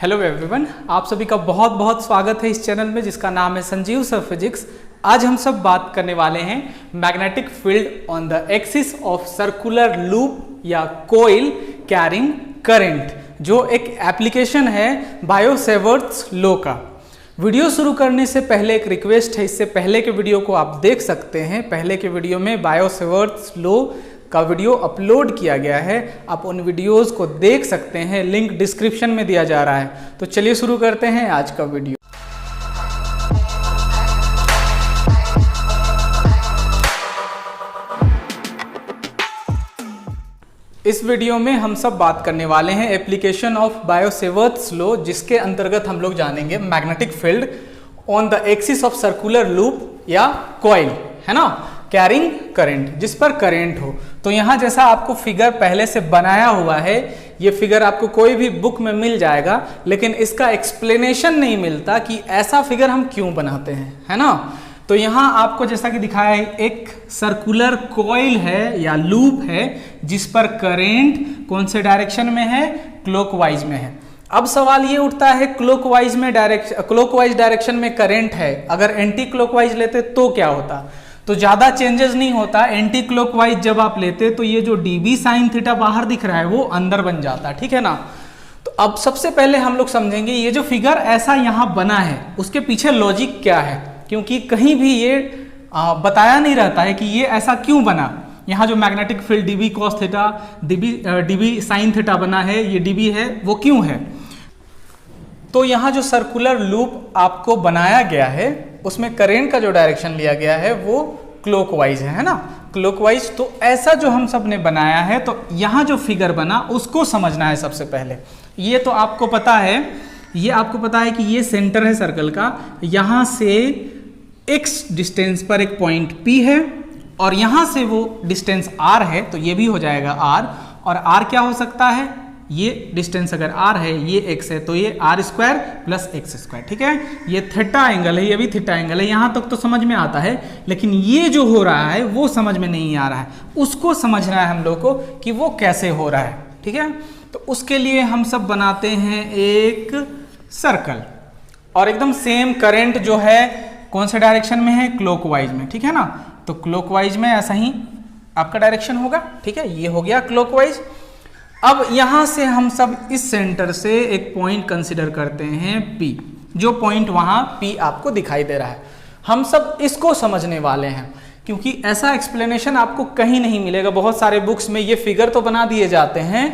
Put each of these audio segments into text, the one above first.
Hello everyone, आप सभी का बहुत बहुत स्वागत है इस चैनल में जिसका नाम है संजीव सर फिजिक्स। आज हम सब बात करने वाले हैं magnetic field on the axis of circular loop या कोइल कैरिंग करंट, जो एक एप्लीकेशन है बायो-सेवर्ट्स लॉ का। वीडियो शुरू करने से पहले एक रिक्वेस्ट है, इससे पहले के वीडियो को आप देख सकते हैं। पहले के वीडियो में बायो-सेवर्ट्स लॉ का वीडियो अपलोड किया गया है, आप उन वीडियोस को देख सकते हैं, लिंक डिस्क्रिप्शन में दिया जा रहा है। तो चलिए शुरू करते हैं आज का वीडियो। इस वीडियो में हम सब बात करने वाले हैं एप्लीकेशन ऑफ बायो-सेवर्ट्स लॉ, जिसके अंतर्गत हम लोग जानेंगे magnetic field on the axis of circular loop या कॉइल, है ना, कैरिंग करंट, जिस पर करंट हो। तो यहाँ जैसा आपको फिगर पहले से बनाया हुआ है, ये फिगर आपको कोई भी बुक में मिल जाएगा, लेकिन इसका एक्सप्लेनेशन नहीं मिलता कि ऐसा फिगर हम क्यों बनाते हैं, है ना। तो यहाँ आपको जैसा कि दिखाया है, एक सर्कुलर कॉइल है या लूप है जिस पर करंट कौन से डायरेक्शन में है, क्लॉकवाइज में है। अब सवाल ये उठता है, क्लॉकवाइज डायरेक्शन में करंट है, अगर एंटी क्लॉकवाइज लेते तो क्या होता। तो ज्यादा चेंजेस नहीं होता। एंटी क्लॉकवाइज जब आप लेते तो ये जो dB साइन थीटा बाहर दिख रहा है वो अंदर बन जाता, ठीक है ना। तो अब सबसे पहले हम लोग समझेंगे ये जो फिगर ऐसा यहाँ बना है उसके पीछे लॉजिक क्या है, क्योंकि कहीं भी ये बताया नहीं रहता है कि ये ऐसा क्यों बना। यहाँ जो magnetic field dB cos theta dB sine theta बना है, ये dB है, वो क्यों है। तो यहाँ जो सर्कुलर लूप आपको बनाया गया है उसमें करंट का जो डायरेक्शन लिया गया है वो क्लॉकवाइज है ना, क्लॉकवाइज। तो ऐसा जो हम सब ने बनाया है, तो यहाँ जो फिगर बना उसको समझना है सबसे पहले। ये तो आपको पता है, ये आपको पता है कि ये सेंटर है सर्कल का, यहाँ से x डिस्टेंस पर एक पॉइंट P है और यहाँ से वो डिस्टेंस r है, तो ये भी हो जाएगा r। और r क्या हो सकता है, ये डिस्टेंस अगर r है, ये x है, तो ये r square plus x square, ठीक है। ये थीटा एंगल है, ये भी थीटा एंगल है। यहाँ तक तो समझ में आता है, लेकिन ये जो हो रहा है वो समझ में नहीं आ रहा है, उसको समझना है हम लोग को कि वो कैसे हो रहा है, ठीक है। तो उसके लिए हम सब बनाते हैं एक सर्कल, और एकदम सेम करंट जो है कौन से डायरेक्शन में है, क्लॉकवाइज में, ठीक है ना। तो क्लॉकवाइज में ऐसा ही आपका डायरेक्शन होगा, ठीक है। ये हो गया क्लॉकवाइज। अब यहां से हम सब इस सेंटर से एक पॉइंट कंसीडर करते हैं P, जो पॉइंट वहां P आपको दिखाई दे रहा है। हम सब इसको समझने वाले हैं, क्योंकि ऐसा एक्सप्लेनेशन आपको कहीं नहीं मिलेगा। बहुत सारे बुक्स में ये फिगर तो बना दिए जाते हैं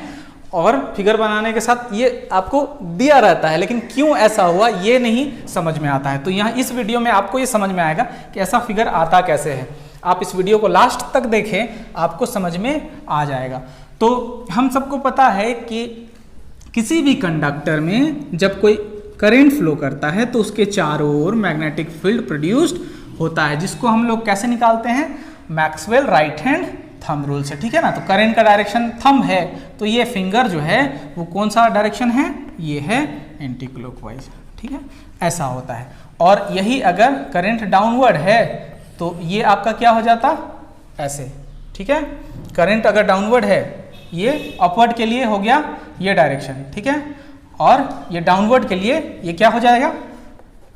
और फिगर बनाने के साथ ये आपको दिया रहता है, लेकिन क्यों ऐसा हुआ ये नहीं समझ में आता है। तो यहाँ इस वीडियो में आपको ये समझ में आएगा कि ऐसा फिगर आता कैसे है। आप इस वीडियो को लास्ट तक देखें, आपको समझ में आ जाएगा। तो हम सबको पता है कि किसी भी कंडक्टर में जब कोई करंट फ्लो करता है तो उसके चारों ओर मैग्नेटिक फील्ड प्रोड्यूस्ड होता है, जिसको हम लोग कैसे निकालते हैं, Maxwell right hand thumb rule से, ठीक है ना। तो करंट का डायरेक्शन थंब है, तो ये फिंगर जो है वो कौन सा डायरेक्शन है, ये है एंटी क्लॉकवाइज, ठीक है। ऐसा होता है। और यही अगर करंट डाउनवर्ड है तो ये आपका क्या हो जाता, ऐसे, ठीक है। करंट अगर डाउनवर्ड है, ये अपवर्ड के लिए हो गया ये डायरेक्शन, ठीक है। और ये डाउनवर्ड के लिए ये क्या हो जाएगा,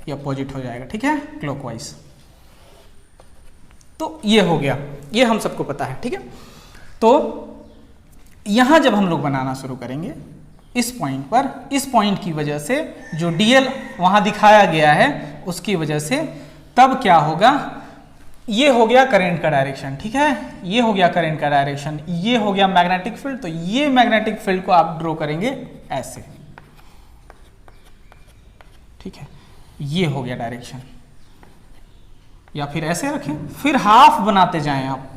ये अपोजिट हो जाएगा, ठीक है, क्लॉकवाइज। तो ये हो गया, ये हम सबको पता है, ठीक है। तो यहां जब हम लोग बनाना शुरू करेंगे इस पॉइंट पर, इस पॉइंट की वजह से जो DL वहां दिखाया गया है उसकी वजह से, तब क्या होगा, ये हो गया करंट का डायरेक्शन, ठीक है। ये हो गया करंट का डायरेक्शन, ये हो गया मैग्नेटिक फील्ड। तो ये मैग्नेटिक फील्ड को आप ड्रॉ करेंगे ऐसे, ठीक है। ये हो गया डायरेक्शन, या फिर ऐसे रखें, फिर हाफ बनाते जाएं आप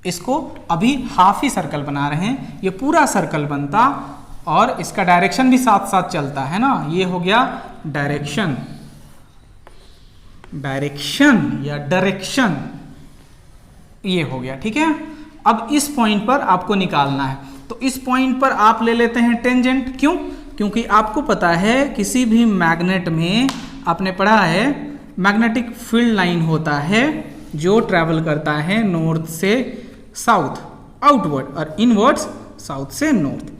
इसको। अभी हाफ ही सर्कल बना रहे हैं, ये पूरा सर्कल बनता और इसका डायरेक्शन भी साथ साथ चलता है ना। ये हो गया डायरेक्शन, डायरेक्शन या डायरेक्शन, ये हो गया, ठीक है। अब इस पॉइंट पर आपको निकालना है, तो इस पॉइंट पर आप ले लेते हैं टेंजेंट। क्यों, क्योंकि आपको पता है किसी भी मैग्नेट में आपने पढ़ा है मैग्नेटिक फील्ड लाइन होता है जो ट्रैवल करता है नॉर्थ से साउथ आउटवर्ड और इनवर्ड्स साउथ से नॉर्थ।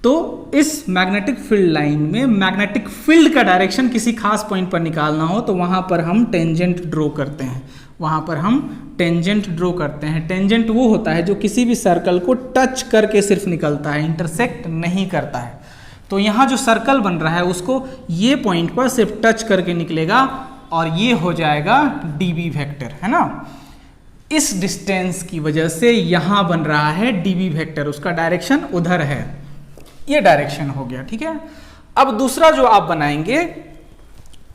तो इस मैग्नेटिक फील्ड लाइन में मैग्नेटिक फील्ड का डायरेक्शन किसी खास पॉइंट पर निकालना हो तो वहां पर हम टेंजेंट ड्रॉ करते हैं, वहां पर हम टेंजेंट ड्रॉ करते हैं। टेंजेंट वो होता है जो किसी भी सर्कल को टच करके सिर्फ निकलता है, इंटरसेक्ट नहीं करता है। तो यहाँ जो सर्कल बन रहा है उसको ये पॉइंट पर सिर्फ टच करके निकलेगा और ये हो जाएगा डीबी वेक्टर, है ना। इस डिस्टेंस की वजह से यहां बन रहा है डीबी वेक्टर, उसका डायरेक्शन उधर है, ये डायरेक्शन हो गया, ठीक है। अब दूसरा जो आप बनाएंगे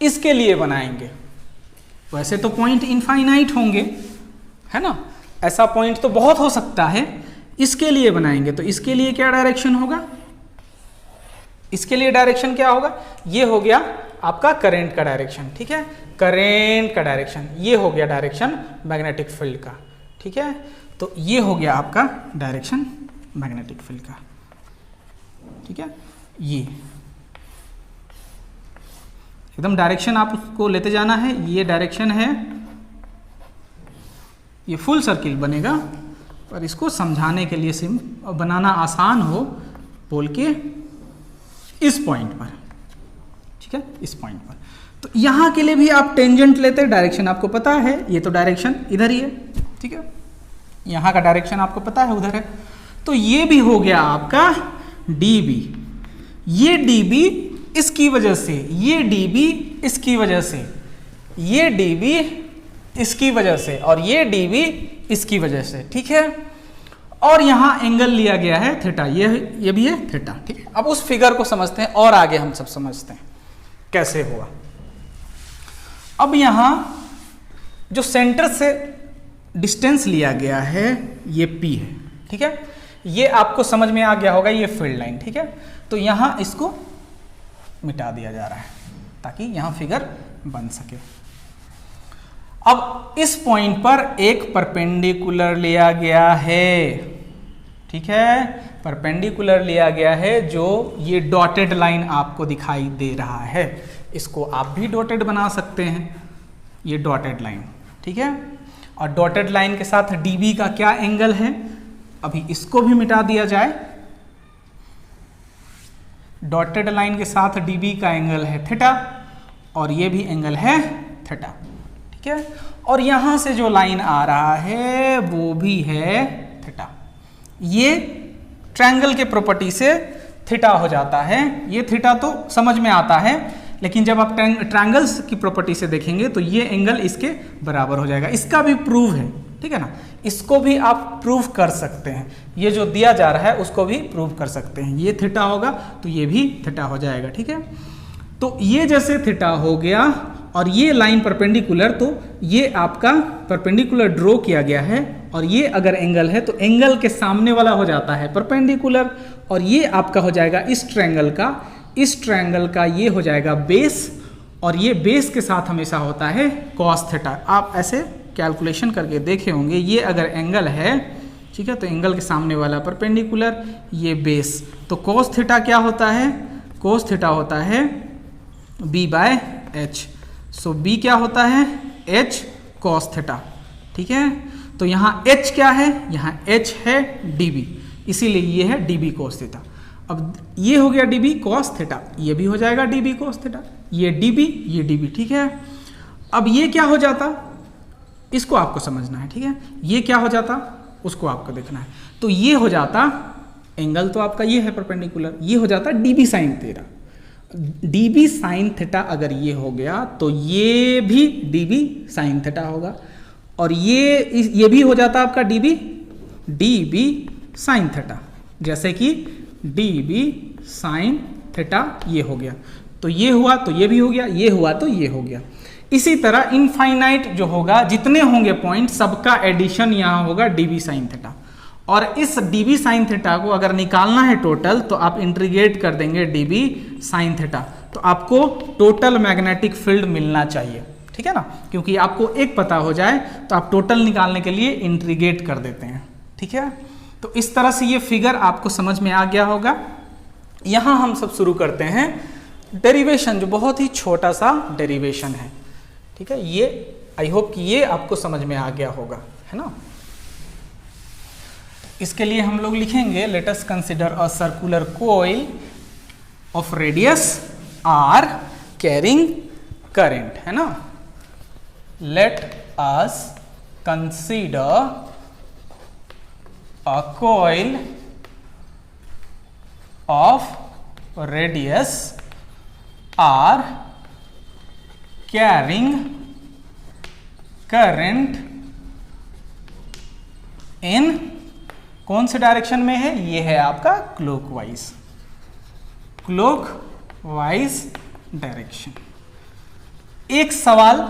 इसके लिए बनाएंगे, वैसे तो पॉइंट इनफाइनाइट होंगे, है ना, ऐसा पॉइंट तो बहुत हो सकता है। इसके लिए बनाएंगे तो इसके लिए क्या डायरेक्शन होगा, इसके लिए डायरेक्शन क्या होगा, ये हो गया आपका करंट का डायरेक्शन, ठीक है, करंट का डायरेक्शन, ये हो गया डायरेक्शन मैग्नेटिक फील्ड का, ठीक है। तो ये हो गया आपका डायरेक्शन मैग्नेटिक फील्ड का, ठीक है। ये एकदम डायरेक्शन आप उसको लेते जाना है, ये डायरेक्शन है, ये फुल सर्किल बनेगा, पर इसको समझाने के लिए सिम बनाना आसान हो बोल के इस पॉइंट पर, ठीक है, इस पॉइंट पर। तो यहां के लिए भी आप टेंजेंट लेते हैं, डायरेक्शन आपको पता है, ये तो डायरेक्शन इधर ही है, ठीक है, यहां का डायरेक्शन आपको पता है उधर है। तो ये भी हो गया आपका dB, ये dB इसकी वजह से, ये dB इसकी वजह से, ये dB इसकी वजह से और ये dB इसकी वजह से, ठीक है। और यहां एंगल लिया गया है थीटा, ये भी है थीटा, ठीक है। अब उस फिगर को समझते हैं और आगे हम सब समझते हैं कैसे हुआ। अब यहां जो सेंटर से डिस्टेंस लिया गया है ये P है, ठीक है, ये आपको समझ में आ गया होगा, ये फील्ड लाइन, ठीक है। तो यहां इसको मिटा दिया जा रहा है ताकि यहां फिगर बन सके। अब इस पॉइंट पर एक परपेंडिकुलर लिया गया है, ठीक है, परपेंडिकुलर लिया गया है जो ये डॉटेड लाइन आपको दिखाई दे रहा है, इसको आप भी डॉटेड बना सकते हैं, ये डॉटेड लाइन, ठीक है। और डॉटेड लाइन के साथ dB का क्या एंगल है, अभी इसको भी मिटा दिया जाए। डॉटेड लाइन के साथ dB का एंगल है थीटा और ये भी एंगल है थीटा, ठीक है। और यहां से जो लाइन आ रहा है वो भी है थीटा, ये ट्रायंगल के प्रॉपर्टी से थीटा हो जाता है। ये थीटा तो समझ में आता है, लेकिन जब आप ट्रायंगल्स की प्रॉपर्टी से देखेंगे तो ये एंगल इसके बराबर हो जाएगा। इसका भी प्रूव है, ठीक है ना, इसको भी आप प्रूव कर सकते हैं, ये जो दिया जा रहा है उसको भी प्रूव कर सकते हैं। ये थीटा होगा तो ये भी थीटा हो जाएगा, ठीक है। तो ये जैसे थीटा हो गया और ये लाइन परपेंडिकुलर, तो ये आपका परपेंडिकुलर ड्रॉ किया गया है और ये अगर एंगल है तो एंगल के सामने वाला हो जाता है परपेंडिकुलर और ये आपका हो जाएगा इस ट्रायंगल का, इस ट्रायंगल का ये हो जाएगा बेस और ये बेस के साथ हमेशा होता है कॉस थीटा। आप ऐसे कैलकुलेशन करके देखे होंगे, ये अगर एंगल है, ठीक है, तो एंगल के सामने वाला परपेंडिकुलर, ये बेस, तो कॉस थीटा क्या होता है, कॉस थीटा होता है b/h। सो b क्या होता है, h कॉस थीटा, ठीक है। तो यहाँ h क्या है, यहाँ h है dB, इसीलिए ये है dB cos थीटा। अब ये हो गया dB cos थीटा, ये भी हो जाएगा dB cos थीटा, ये dB, ये dB, ठीक है। अब ये क्या हो जाता, इसको आपको समझना है, ठीक है, ये क्या हो जाता उसको आपको देखना है। तो ये हो जाता, एंगल तो आपका ये है परपेंडिकुलर, ये हो जाता dB sin theta, dB sin theta अगर ये हो गया तो ये भी dB sin थीटा होगा और ये भी हो जाता आपका dB sin थीटा, जैसे कि dB sin थीटा ये हो गया, तो ये हुआ तो ये भी हो गया, ये हुआ तो ये हो गया। इसी तरह इनफाइनाइट जो होगा, जितने होंगे पॉइंट सबका एडिशन यहाँ होगा dB sin थीटा। और इस dB sin थीटा को अगर निकालना है टोटल तो आप इंटीग्रेट कर देंगे dB sin थीटा, तो आपको टोटल मैग्नेटिक फील्ड मिलना चाहिए, ठीक है ना, क्योंकि आपको एक पता हो जाए तो आप टोटल निकालने के लिए इंटीग्रेट कर देते हैं, ठीक है। तो इस तरह से ये फिगर आपको समझ में आ गया होगा। यहाँ हम सब शुरू करते हैं डेरिवेशन, जो बहुत ही छोटा सा डेरिवेशन है, ठीक है। ये आई होप कि ये आपको समझ में आ गया होगा, है ना। इसके लिए हम लोग लिखेंगे let us consider a circular coil of radius r carrying current, है ना। Let us consider a coil of radius r carrying current in कौन से डायरेक्शन में है, ये है आपका क्लॉकवाइज, क्लॉकवाइज डायरेक्शन। एक सवाल,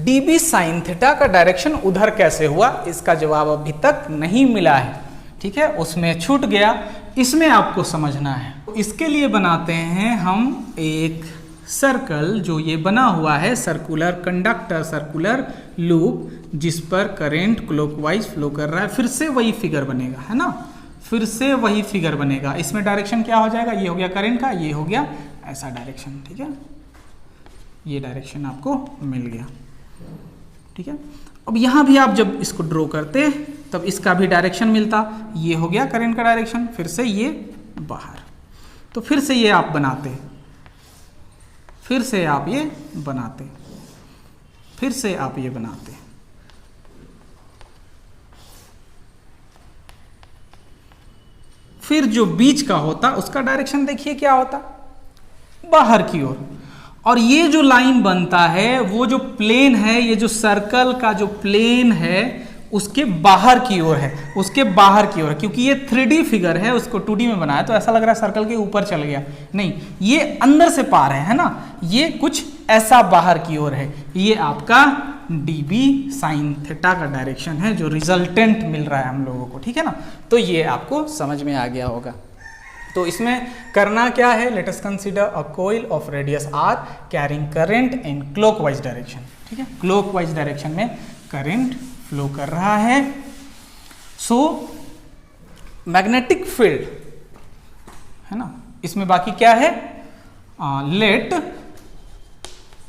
dB साइन थीटा का डायरेक्शन उधर कैसे हुआ, इसका जवाब अभी तक नहीं मिला है, ठीक है, उसमें छूट गया, इसमें आपको समझना है। इसके लिए बनाते हैं हम एक सर्कल, जो ये बना हुआ है सर्कुलर कंडक्टर, सर्कुलर लूप, जिस पर करंट क्लॉकवाइज फ्लो कर रहा है। फिर से वही फिगर बनेगा, है ना, फिर से वही फिगर बनेगा। इसमें डायरेक्शन क्या हो जाएगा, ये हो गया करंट का, ये हो गया ऐसा डायरेक्शन, ठीक है, ये डायरेक्शन आपको मिल गया, ठीक है। अब यहाँ भी आप जब इसको ड्रॉ करते तब इसका भी डायरेक्शन मिलता, ये हो गया करंट का डायरेक्शन, फिर से ये बाहर, तो फिर से ये आप बनाते, फिर से आप ये बनाते, फिर से आप ये बनाते, फिर जो बीच का होता उसका डायरेक्शन देखिए क्या होता, बाहर की ओर। और ये जो लाइन बनता है, वो जो प्लेन है, ये जो सर्कल का जो प्लेन है उसके बाहर की ओर है, उसके बाहर की ओर, क्योंकि ये 3D फिगर है, उसको 2D में बनाया तो ऐसा लग रहा है सर्कल के ऊपर चल गया, नहीं, ये अंदर से पार है ना, ये कुछ ऐसा बाहर की ओर है। ये आपका dB साइन थीटा का डायरेक्शन है, जो रिजल्टेंट मिल रहा है हम लोगों को, ठीक है ना। तो ये आपको समझ में आ गया होगा। तो इसमें करना क्या है, let us consider a coil of radius r carrying current in clockwise direction, ठीक है, क्लॉकवाइज डायरेक्शन में करंट फ्लो कर रहा है। सो मैग्नेटिक फील्ड, है ना, इसमें बाकी क्या है, let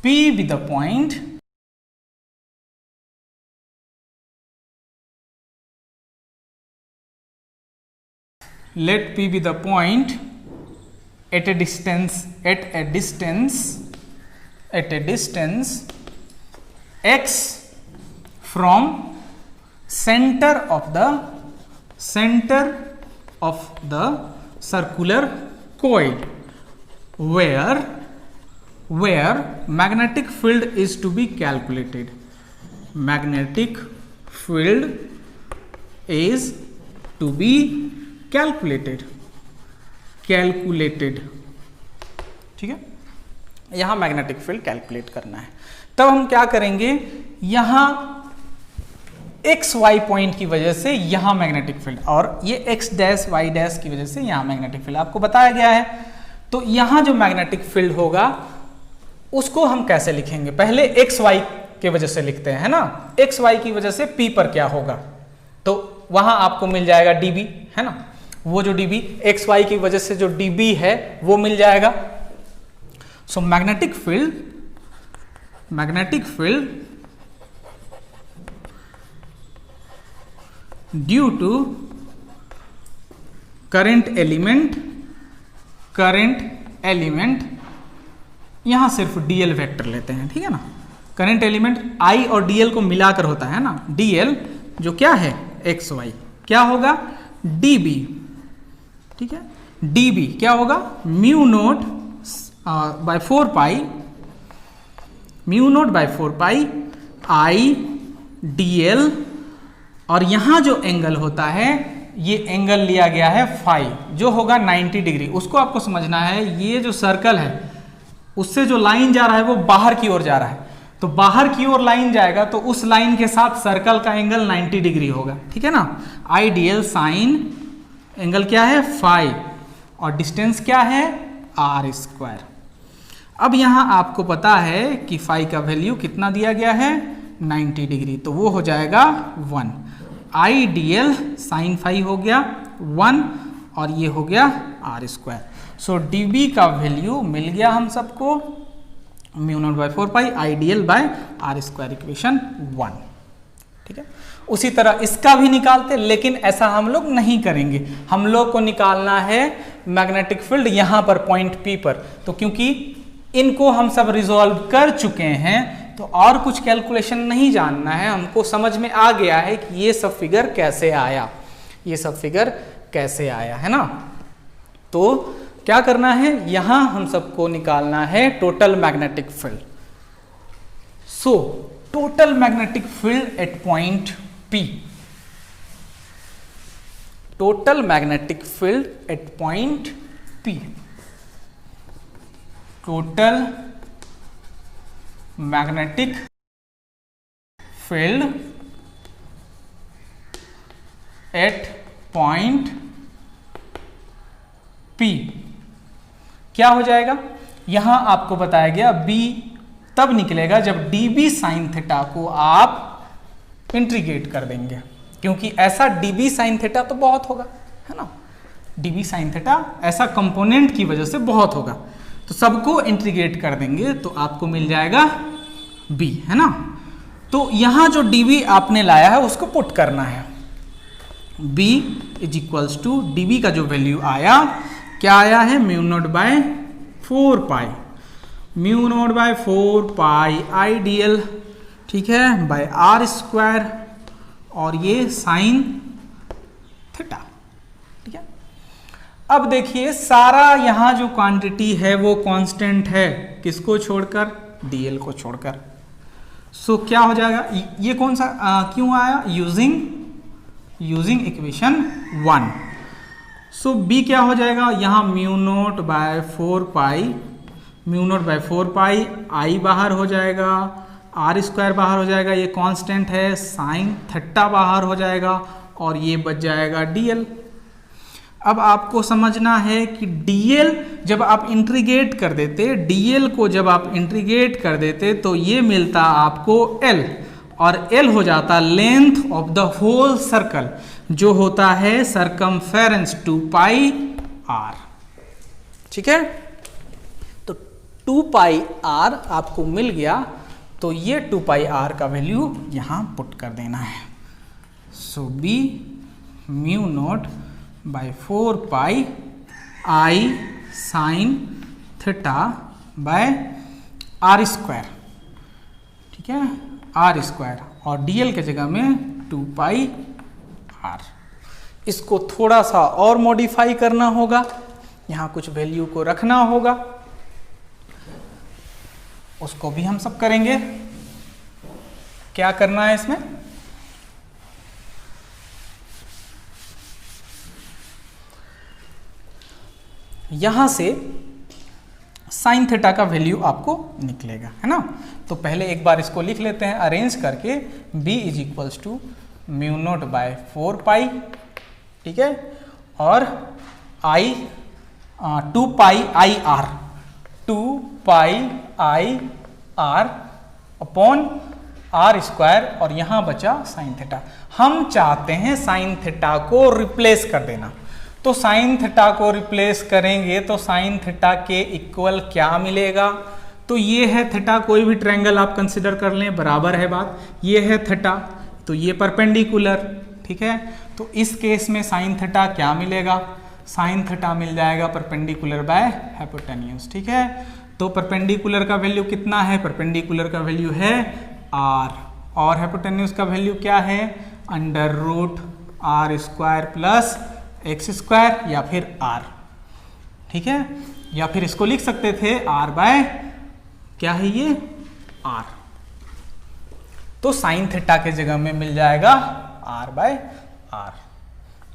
P be the point let P be the point at a distance x from center of the circular coil where magnetic field is to be calculated. Magnetic field is to be calculated, ठीक है, यहां magnetic field calculate करना है। तब हम क्या करेंगे, यहां एक्स वाई पॉइंट की वजह से यहां मैग्नेटिक फील्ड, और ये एक्स डैश वाई डैश की वजह से यहां मैग्नेटिक फील्ड आपको बताया गया है। तो यहां जो मैग्नेटिक फील्ड होगा उसको हम कैसे लिखेंगे, पहले एक्स वाई के वजह से लिखते हैं, है ना, एक्स वाई की वजह से पी पर क्या होगा, तो वहां आपको मिल जाएगा dB, है ना, वो जो dB एक्स वाई की वजह से जो dB है वो मिल जाएगा। So magnetic field due to current element, यहां सिर्फ dl वेक्टर लेते हैं, ठीक है ना, करंट एलिमेंट I और dl को मिलाकर होता है ना, dl जो क्या है एक्स वाई, क्या होगा dB, ठीक है, dB क्या होगा mu naught by 4 pi I dl, और यहां जो एंगल होता है ये एंगल लिया गया है फाई, जो होगा 90 डिग्री। उसको आपको समझना है, ये जो सर्कल है उससे जो लाइन जा रहा है वो बाहर की ओर जा रहा है, तो बाहर की ओर लाइन जाएगा तो उस लाइन के साथ सर्कल का एंगल 90 डिग्री होगा, ठीक है ना। आई dl साइन एंगल क्या है फाई, और डिस्टेंस क्या है r²। अब यहां आपको पता है कि फाई का वैल्यू कितना दिया गया है 90 डिग्री, तो वो हो जाएगा 1। आई dl साइन फाई हो गया 1 और ये हो गया r²। सो dB का वैल्यू मिल गया हम सबको mu naught by 4 pi I dl bye r², equation 1, ठीक है। उसी तरह इसका भी निकालते, लेकिन ऐसा हम लोग नहीं करेंगे। हम लोग को निकालना है मैग्नेटिक फील्ड यहाँ पर पॉइंट P पर। तो क्योंकि इनको हम सब रिजॉल्व कर चुके हैं तो और कुछ कैलकुलेशन नहीं जानना है, हमको समझ में आ गया है कि ये सब फिगर कैसे आया, ये सब फिगर कैसे आया, है ना। तो क्या करना है, यहां हम सबको निकालना है total magnetic field. So total magnetic field eight point P, total magnetic field eight point P, total magnetic field eight point P क्या हो जाएगा, यहां आपको बताया गया B तब निकलेगा जब dB साइन थीटा को आप इंटीग्रेट कर देंगे, क्योंकि ऐसा dB साइन थीटा तो बहुत होगा, है ना। dB साइन थीटा ऐसा कंपोनेंट की वजह से बहुत होगा, तो सबको इंटीग्रेट कर देंगे तो आपको मिल जाएगा B, है ना। तो यहां जो dB आपने लाया है उसको पुट करना है। B is equals to dB का जो वैल्यू आया, क्या आया है, mu naught by 4 pi, mu naught by 4 pi I dl, ठीक है, बाय आर स्क्वायर, और ये साइन थीटा, ठीक है। अब देखिए सारा यहां जो क्वांटिटी है वो कांस्टेंट है, किसको छोड़कर, dl को छोड़कर। सो क्या हो जाएगा, ये कौन सा क्यों आया, यूजिंग इक्वेशन 1। सो B क्या हो जाएगा, यहाँ mu naught by 4 pi, mu naught by 4 pi, आई बाहर हो जाएगा, आर स्क्वायर बाहर हो जाएगा, ये कांस्टेंट है, साइन थीटा बाहर हो जाएगा, और ये बच जाएगा dl। अब आपको समझना है कि dl जब आप इंटीग्रेट कर देते, dl को जब आप इंटीग्रेट कर देते तो ये मिलता आपको l, और l हो जाता length of the whole circle, जो होता है सरकमफेरेंस 2 पाई r, ठीक है। तो 2 पाई r आपको मिल गया, तो ये 2 पाई r का वैल्यू यहां पुट कर देना है। So B mu naught by 4 pi I sine theta by r square, ठीक है, आर स्क्वायर, और dl के जगह में 2 पाई r। इसको थोड़ा सा और मॉडिफाई करना होगा, यहाँ कुछ वैल्यू को रखना होगा, उसको भी हम सब करेंगे। क्या करना है इसमें, यहां से साइन थीटा का वैल्यू आपको निकलेगा, है ना। तो पहले एक बार इसको लिख लेते हैं अरेंज करके, B is equals to mu naught by 4 pi, ठीक है, और I 2 pi I r, 2 pi I r upon r square, और यहां बचा साइन थीटा। हम चाहते हैं साइन थीटा को रिप्लेस कर देना, तो साइन थीटा को रिप्लेस करेंगे तो साइन थीटा के इक्वल क्या मिलेगा, तो ये है थीटा, कोई भी ट्रायंगल आप कंसिडर कर लें, बराबर है बात, ये है थीटा, तो ये परपेंडिकुलर, ठीक है। तो इस केस में साइन थीटा क्या मिलेगा, साइन थीटा मिल जाएगा परपेंडिकुलर बाय हाइपोटेन्यूज, ठीक है। तो परपेंडिकुलर का वैल्यू कितना है, परपेंडिकुलर का वैल्यू है r, और हाइपोटेन्यूज का वैल्यू क्या है, under root r square plus x square, या फिर r, ठीक है, या फिर इसको लिख सकते थे r बाय क्या है ये r। तो साइन थीटा के जगह में मिल जाएगा r बाय r,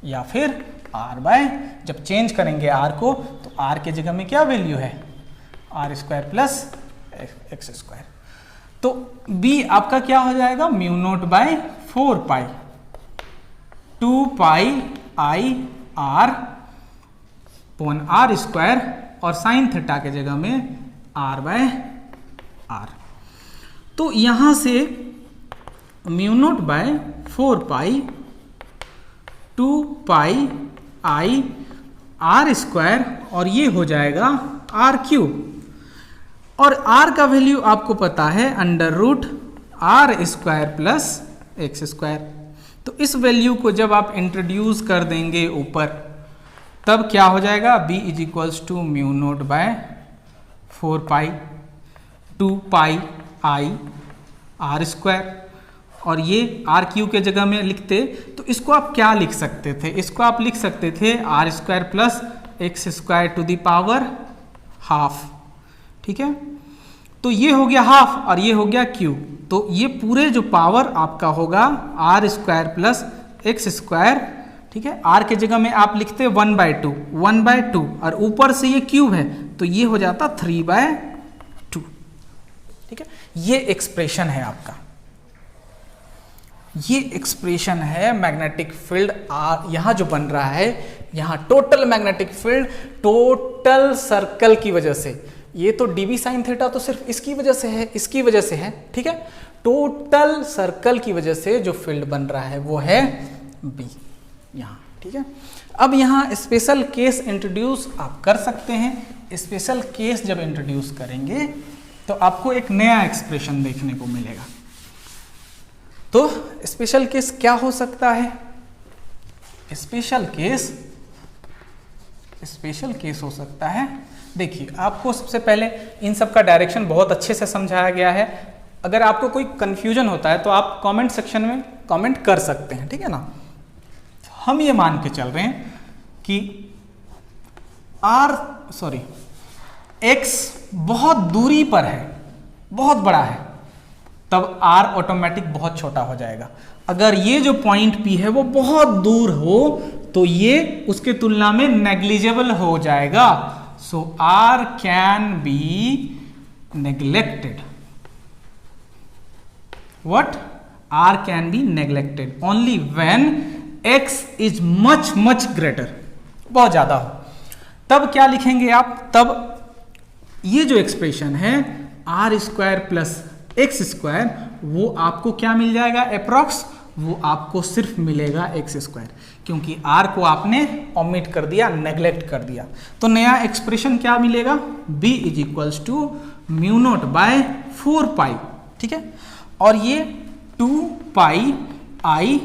या फिर r बाय, जब चेंज करेंगे r को तो r के जगह में क्या वैल्यू है, r square plus x square. तो B आपका क्या हो जाएगा, mu naught by 4 pi, 2 pi I r upon r square, और साइन थीटा के जगह में r बाय r। तो यहां से mu naught by 4 pi 2 pi I r square, और ये हो जाएगा आर क्यूब, और r का वैल्यू आपको पता है under root r square plus x square. तो इस वैल्यू को जब आप इंट्रोड्यूस कर देंगे ऊपर, तब क्या हो जाएगा, B is equals to mu naught by 4 pi 2 pi I r square, और ये आर क्यू के जगह में लिखते तो इसको आप क्या लिख सकते थे, इसको आप लिख सकते थे r square plus x square to the power half. ठीक है, तो ये हो गया हाफ और ये हो गया क्यू, तो ये पूरे जो पावर आपका होगा r square plus x square. ठीक है, आर के जगह में आप लिखते 1/2 और ऊपर से ये क्यूब है तो ये हो जाता 3/2। ठीक है, ये एक्सप्रेशन है आपका, ये एक्सप्रेशन है मैग्नेटिक फील्ड आर। यहां जो बन रहा है, यहां total magnetic field total circle की वजह से, ये तो डीवी साइन थीटा तो सिर्फ इसकी वजह से है, इसकी वजह से है। ठीक है, टोटल सर्कल की वजह से जो फील्ड बन रहा है वो है बी यहां। ठीक है, अब यहां स्पेशल केस इंट्रोड्यूस आप कर सकते हैं। स्पेशल केस जब इंट्रोड्यूस करेंगे तो आपको एक नया एक्सप्रेशन देखने को मिलेगा। तो स्पेशल केस क्या हो सकता है, स्पेशल केस हो सकता है, देखिए आपको सबसे पहले इन सब का डायरेक्शन बहुत अच्छे से समझाया गया है। अगर आपको कोई कंफ्यूजन होता है तो आप कमेंट सेक्शन में कमेंट कर सकते हैं। ठीक है ना, हम ये मान के चल रहे हैं कि x बहुत दूरी पर है, बहुत बड़ा है, तब r ऑटोमेटिक बहुत छोटा हो जाएगा। अगर ये जो पॉइंट P है वो बहुत दूर हो तो ये उसके तुलना में नेग्लिजिबल हो जाएगा। सो r can be neglected. What? R can be neglected only when x is much greater, बहुत ज्यादा हो। तब क्या लिखेंगे आप, तब ये जो एक्सप्रेशन है r square plus x square वो आपको क्या मिल जाएगा, अप्रॉक्स वो आपको सिर्फ मिलेगा एक्स स्क्वायर, क्योंकि आर को आपने ओमिट कर दिया, नेग्लेक्ट कर दिया। तो नया एक्सप्रेशन क्या मिलेगा, b is equals to mu naught by 4 pi. ठीक है, और ये 2 पाई आई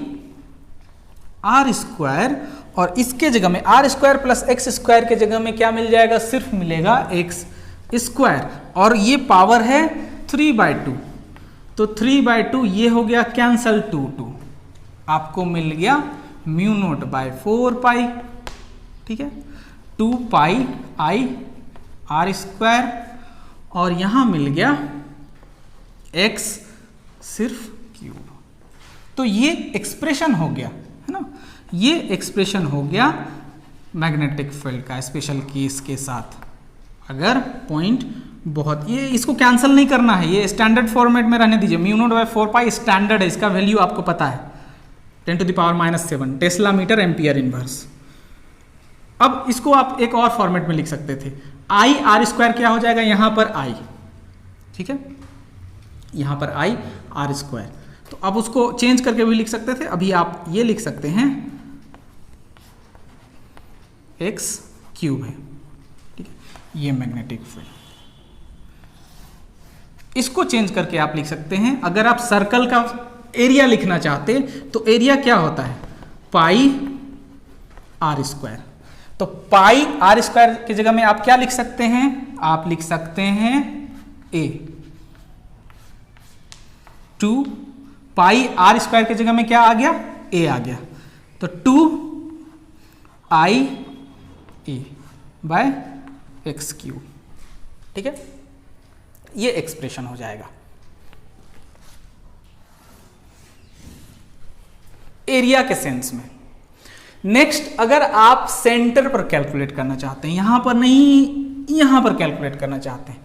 आर स्क्वायर, और इसके जगह में r square plus x square के जगह में क्या मिल जाएगा, सिर्फ मिलेगा एक्स स्क्वायर, और ये पावर है 3/2, तो 3/2 ये हो गया कैंसल 2 आपको मिल गया म्यू नोट बाय 4 पाई। ठीक है, 2 पाई आई आर स्क्वायर, और यहां मिल गया एक्स सिर्फ क्यूब। तो ये एक्सप्रेशन हो गया है ना, ये एक्सप्रेशन हो गया मैग्नेटिक फील्ड का स्पेशल केस के साथ। अगर पॉइंट बहुत, ये इसको कैंसिल नहीं करना है, ये स्टैंडर्ड फॉर्मेट में रहने दीजिए। Mu naught by 4 pi standard है, इसका वैल्यू आपको पता है 10⁻⁷ टेस्ला मीटर एम्पियर इनवर्स। अब इसको आप एक और फॉर्मेट में लिख सकते थे, आई आर स्क्वायर क्या हो जाएगा, यहां पर आई, ठीक है, यहां पर आई आर स्क्वायर, तो अब उसको चेंज करके भी लिख सकते थे। अभी आप ये लिख सकते हैं एक्स क्यूब है। ठीक है, ये मैग्नेटिक फील्ड, इसको चेंज करके आप लिख सकते हैं। अगर आप सर्कल का एरिया लिखना चाहते तो एरिया क्या होता है, पाई आर स्क्वायर। तो पाई आर स्क्वायर की जगह में आप क्या लिख सकते हैं, आप लिख सकते हैं ए। 2 पाई आर स्क्वायर की जगह में क्या आ गया, ए आ गया, तो 2 आई ए बाय एक्स क्यूब। ठीक है, ये एक्सप्रेशन हो जाएगा एरिया के सेंस में। नेक्स्ट, अगर आप सेंटर पर कैलकुलेट करना चाहते हैं, यहां पर नहीं, यहां पर कैलकुलेट करना चाहते हैं,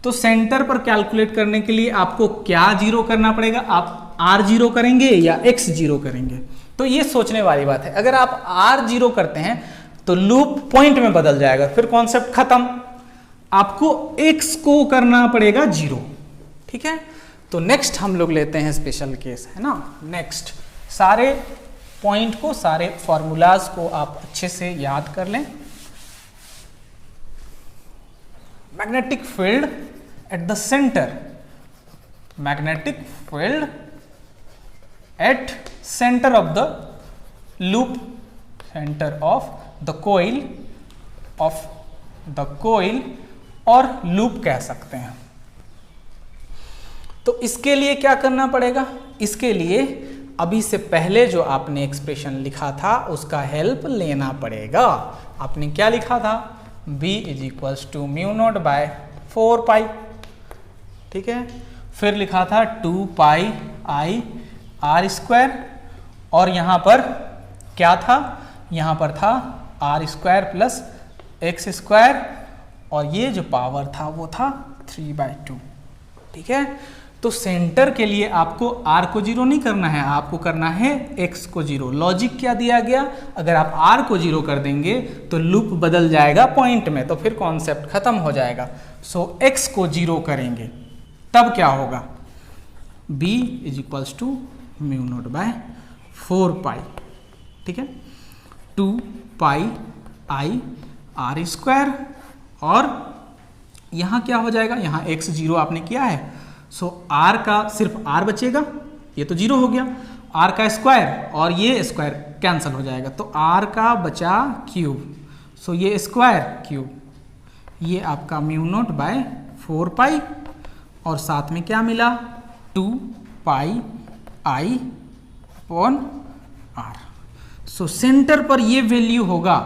तो सेंटर पर कैलकुलेट करने के लिए आपको क्या जीरो करना पड़ेगा, आप आर जीरो करेंगे या एक्स जीरो करेंगे। तो ये सोचने वाली बात है। अगर आप आर जीरो करते हैं तो लूप पॉइंट में बदल जाएगा, फिर कॉन्सेप्ट खत्म, आपको एक्स को करना पड़ेगा जीरो। ठीक है, तो नेक्स्ट हम लोग लेते हैं स्पेशल केस, है ना। नेक्स्ट, सारे पॉइंट को, सारे फॉर्मूलाज को आप अच्छे से याद कर लें। Magnetic field at the centre, magnetic field at centre of the loop, centre of the coil और लूप कह सकते हैं। तो इसके लिए क्या करना पड़ेगा? इसके लिए अभी से पहले जो आपने एक्सप्रेशन लिखा था उसका हेल्प लेना पड़ेगा। आपने क्या लिखा था? B = μ0/4π, ठीक है। फिर लिखा था 2πi r², और यहां पर क्या था? यहां पर था r² + x², और ये जो पावर था वो था 3/2, ठीक है। तो सेंटर के लिए आपको r को 0 नहीं करना है, आपको करना है x को 0। लॉजिक क्या दिया गया? अगर आप r को 0 कर देंगे तो लूप बदल जाएगा पॉइंट में, तो फिर कॉन्सेप्ट खत्म हो जाएगा। सो x को 0 करेंगे तब क्या होगा? B = μ0/4π, ठीक है। 2πi r², और यहां क्या हो जाएगा? यहां x 0 आपने किया है, सो r का सिर्फ r बचेगा, ये तो 0 हो गया। r का स्क्वायर और ये स्क्वायर कैंसिल हो जाएगा, तो r का बचा क्यूब, सो ये स्क्वायर क्यूब, ये आपका μ0/4π, और साथ में क्या मिला? 2πi/r। सो सेंटर पर ये वैल्यू होगा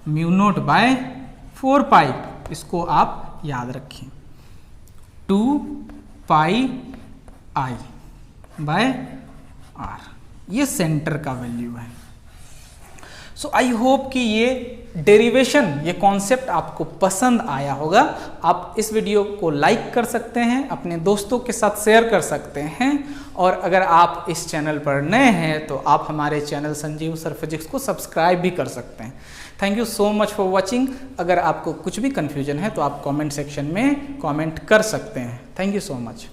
μ0/4π, इसको आप याद रखें, 2πi/r, ये सेंटर का वैल्यू है। सो आई होप कि ये डेरिवेशन, ये कॉन्सेप्ट आपको पसंद आया होगा। आप इस वीडियो को लाइक कर सकते हैं, अपने दोस्तों के साथ शेयर कर सकते हैं, और अगर आप इस चैनल पर नए हैं तो आप हमारे चैनल संजीव सर फिजिक्स को सब्सक्राइब भी कर सकते हैं। Thank you so much for watching. अगर आपको कुछ भी कन्फ्यूजन है तो आप कमेंट सेक्शन में कमेंट कर सकते हैं। Thank you so much.